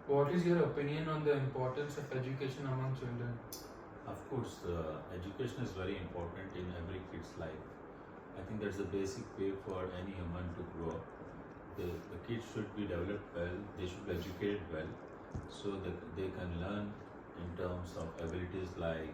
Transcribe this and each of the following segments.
What is your opinion on the importance of education among children? Of course, education is very important in every kid's life. I think that's the basic way for any human to grow up. The kids should be developed well, they should be educated well, so that they can learn in terms of abilities like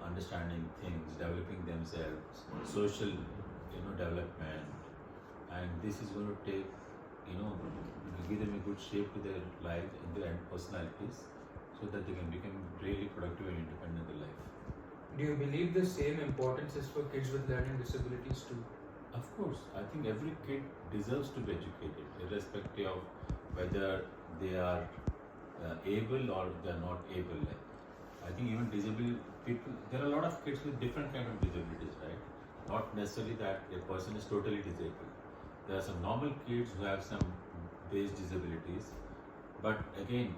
understanding things, developing themselves, social, development, and this is going to take, give them a good shape to their life and personalities, so that they can become really productive and independent in life. Do you believe the same importance is for kids with learning disabilities too? Of course, I think every kid deserves to be educated, irrespective of whether they are able or they are not able. Like, I think even disabled people, there are a lot of kids with different kind of disabilities, right? Not necessarily that a person is totally disabled. There are some normal kids who have some base disabilities, but again,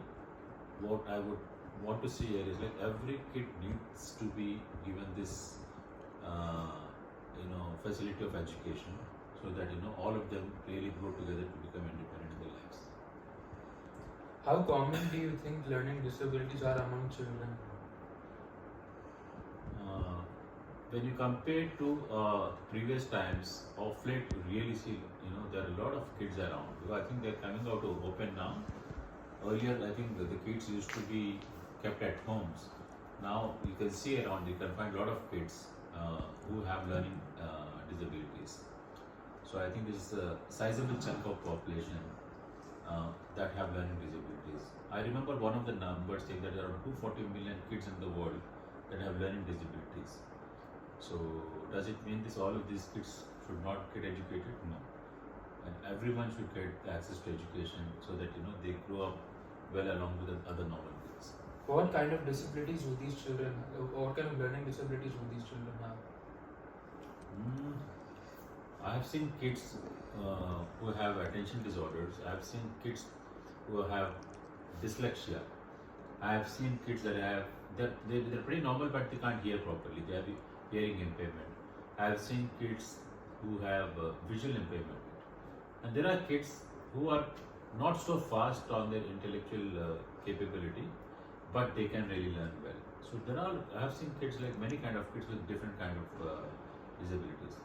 what I would want to see here is like every kid needs to be given this, facility of education, so that all of them really grow together to become independent in their lives. How common do you think learning disabilities are among children? When you compare to previous times, of late you really see, there are a lot of kids around. Because I think they're coming out to open now. Earlier, I think the kids used to be kept at homes. Now you can see around, you can find a lot of kids who have learning disabilities. So I think this is a sizable chunk of population that have learning disabilities. I remember one of the numbers saying that there are 240 million kids in the world that have learning disabilities. So does it mean this all of these kids should not get educated? No. And everyone should get access to education, so that they grow up well along with the other normal kids. What kind of disabilities do these children what kind of learning disabilities do these children have? I have seen kids who have attention disorders. I have seen kids who have dyslexia. I have seen kids that have they're pretty normal, but they can't hear properly. They have hearing impairment. I have seen kids who have visual impairment, and there are kids who are not so fast on their intellectual capability, but they can really learn well. So I have seen kids, like many kind of kids with different kind of disabilities.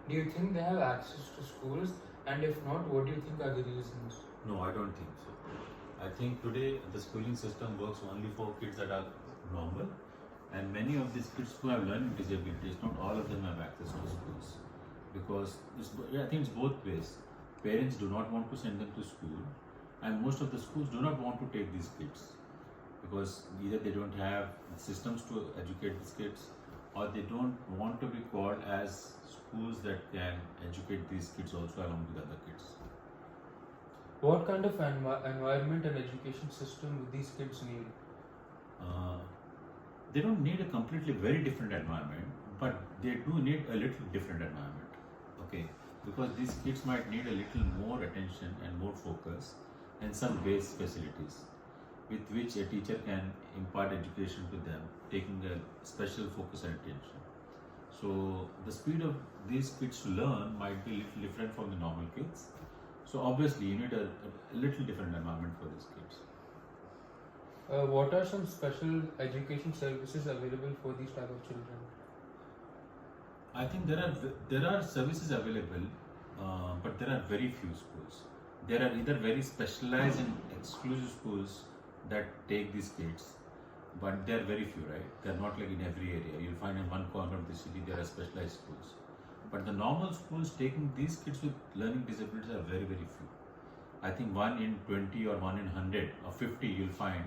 Do you think they have access to schools? And if not, what do you think are the reasons? No, I don't think so. I think today the schooling system works only for kids that are normal, and many of these kids who have learning disabilities, not all of them have access to schools, because I think it's both ways. Parents do not want to send them to school, and most of the schools do not want to take these kids, because either they don't have systems to educate these kids, or they don't want to be called as schools that can educate these kids also along with other kids. What kind of environment and education system do these kids need? They don't need a completely very different environment, but they do need a little different environment. Okay, because these kids might need a little more attention and more focus and some base facilities with which a teacher can impart education to them, taking a special focus and attention. So the speed of these kids to learn might be a little different from the normal kids. So obviously you need a little different environment for these kids. What are some special education services available for these type of children? I think there are services available, but there are very few schools. There are either very specialized and exclusive schools that take these kids, but they are very few, right? They are not like in every area. You'll find in one corner of the city there are specialized schools, but the normal schools taking these kids with learning disabilities are very, very few. I think 1 in 20 or 1 in 100 or 50 you'll find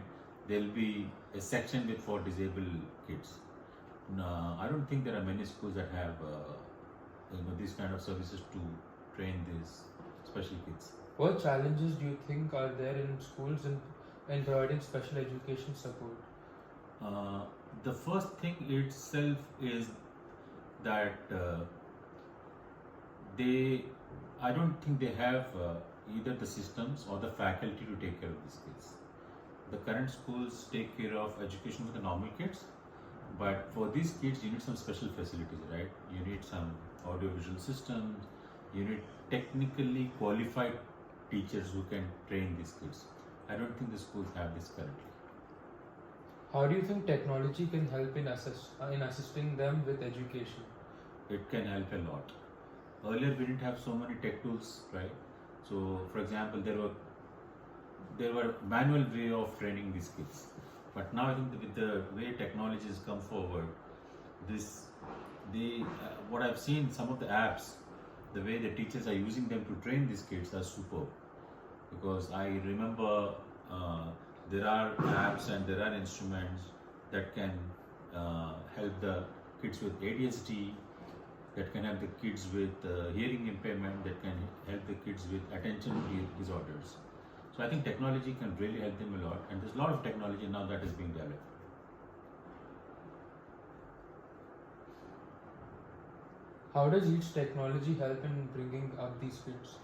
there'll be a section with for disabled kids. No, I don't think there are many schools that have these kind of services to train these special kids. What challenges do you think are there in schools in providing special education support? The first thing itself is that I don't think they have either the systems or the faculty to take care of these kids. The current schools take care of education for the normal kids, but for these kids you need some special facilities, right? You need some audiovisual systems, you need technically qualified teachers who can train these kids. I don't think the schools have this currently. How do you think technology can help in assisting them with education? It can help a lot. Earlier we didn't have so many tech tools, right? So, for example, there were manual way of training these kids, but now I think with the way technology has come forward, this the what I've seen, some of the apps, the way the teachers are using them to train these kids are superb. Because I remember there are apps and there are instruments that can help the kids with ADHD, that can help the kids with hearing impairment, that can help the kids with attention disorders. So I think technology can really help them a lot, and there's a lot of technology now that is being developed. How does each technology help in bringing up these kids?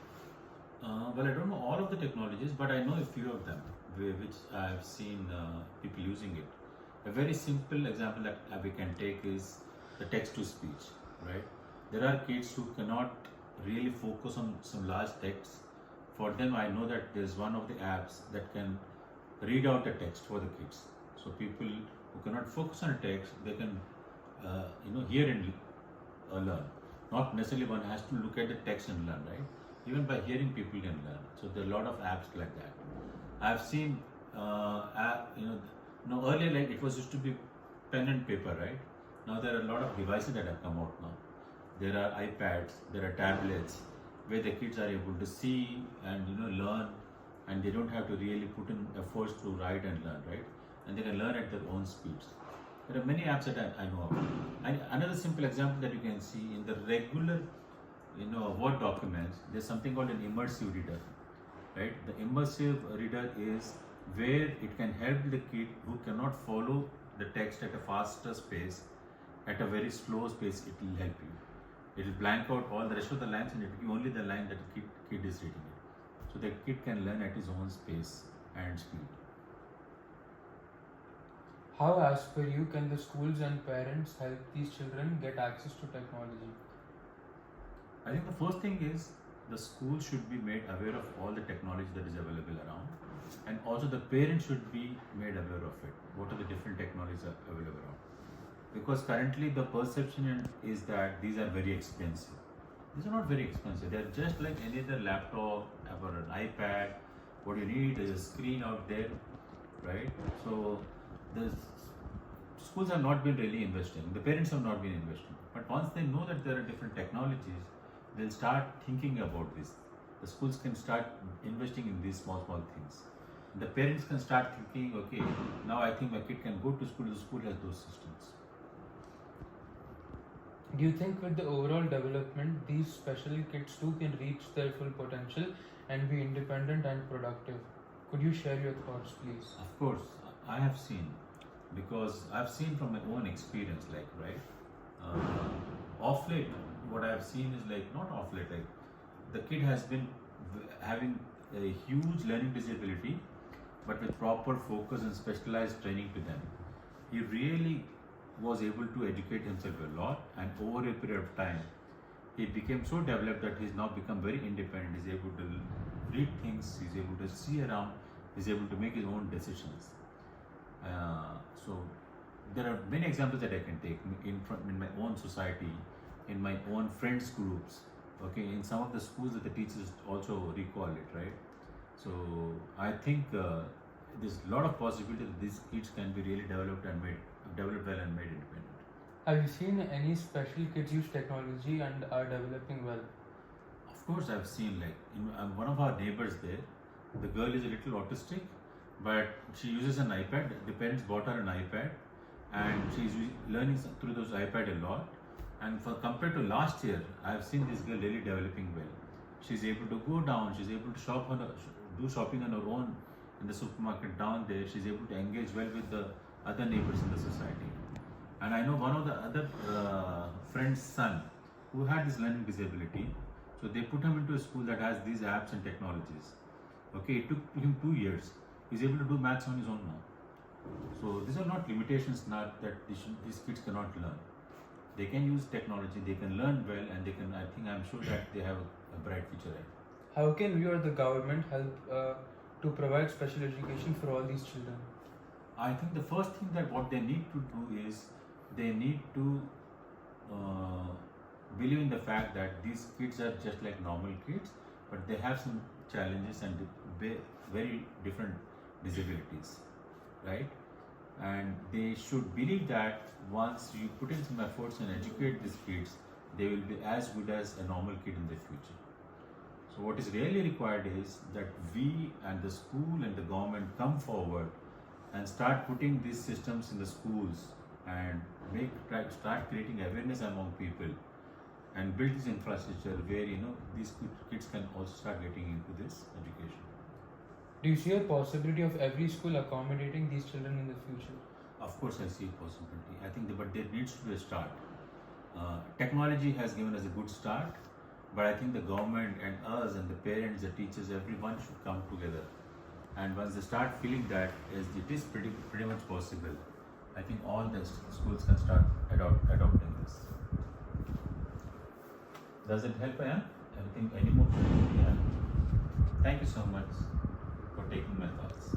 Well, I don't know all of the technologies, but I know a few of them, which I have seen people using it. A very simple example that we can take is the text to speech, right? There are kids who cannot really focus on some large text. For them, I know that there's one of the apps that can read out the text for the kids. So people who cannot focus on a text, they can, hear and learn. Not necessarily one has to look at the text and learn, right? Even by hearing, people can learn. So there are a lot of apps like that. I've seen, earlier like it was used to be pen and paper, right? Now there are a lot of devices that have come out now. There are iPads, there are tablets, where the kids are able to see and learn, and they don't have to really put in efforts to write and learn, right? And they can learn at their own speeds. There are many apps that I know of. And another simple example that you can see in the regular, Word documents, there's something called an immersive reader, right? The immersive reader is where it can help the kid who cannot follow the text at a faster pace, at a very slow pace. It will help you. It will blank out all the rest of the lines, and it will be only the line that the kid is reading it. So the kid can learn at his own pace and speed. How, as per you, can the schools and parents help these children get access to technology? I think the first thing is the school should be made aware of all the technology that is available around, and also the parents should be made aware of it. What are the different technologies are available around? Because currently the perception is that these are very expensive. These are not very expensive. They are just like any other laptop or an iPad. What you need is a screen out there, right? So the schools have not been really investing. The parents have not been investing. But once they know that there are different technologies, they'll start thinking about this. The schools can start investing in these small things. The parents can start thinking, okay, now I think my kid can go to school. The school has those systems. Do you think with the overall development, these special kids too can reach their full potential and be independent and productive? Could you share your thoughts, please? Of course, I have seen, because I've seen from my own experience, off late, what I have seen is not off late, the kid has been having a huge learning disability, but with proper focus and specialized training to them. He really was able to educate himself a lot, and over a period of time, he became so developed that he's now become very independent. He's able to read things, he's able to see around, he's able to make his own decisions. So there are many examples that I can take in my own society, in my own friends groups, okay, in some of the schools that the teachers also recall it, right? So I think there's a lot of possibility that these kids can be really developed well and made independent. Have you seen any special kids use technology and are developing well? Of course, I've seen one of our neighbors there. The girl is a little autistic, but she uses an iPad. The parents bought her an iPad, and she's learning through those iPad a lot. And compared to last year, I've seen this girl really developing well. She's able to go down. She's able to do shopping on her own in the supermarket down there. She's able to engage well with the other neighbors in the society. And I know one of the other friend's son who had this learning disability. So they put him into a school that has these apps and technologies. Okay, it took him 2 years. He's able to do maths on his own now. So these are not limitations not that these kids cannot learn. They can use technology, they can learn well, and I'm sure that they have a bright future ahead. How can we or the government help to provide special education for all these children? I think the first thing that what they need to do is they need to believe in the fact that these kids are just like normal kids, but they have some challenges and very different disabilities, right? And they should believe that once you put in some efforts and educate these kids, they will be as good as a normal kid in the future. So what is really required is that we and the school and the government come forward and start putting these systems in the schools and start creating awareness among people and build this infrastructure where these kids can also start getting into this education. Do you see a possibility of every school accommodating these children in the future? Of course, I see a possibility. I think but there needs to be a start. Technology has given us a good start, but I think the government and us and the parents, the teachers, everyone should come together. And once they start feeling that it is pretty much possible, I think all the schools can start adopting this. Does it help, Ayan? Anything, any more? Yeah. Thank you so much for taking my thoughts.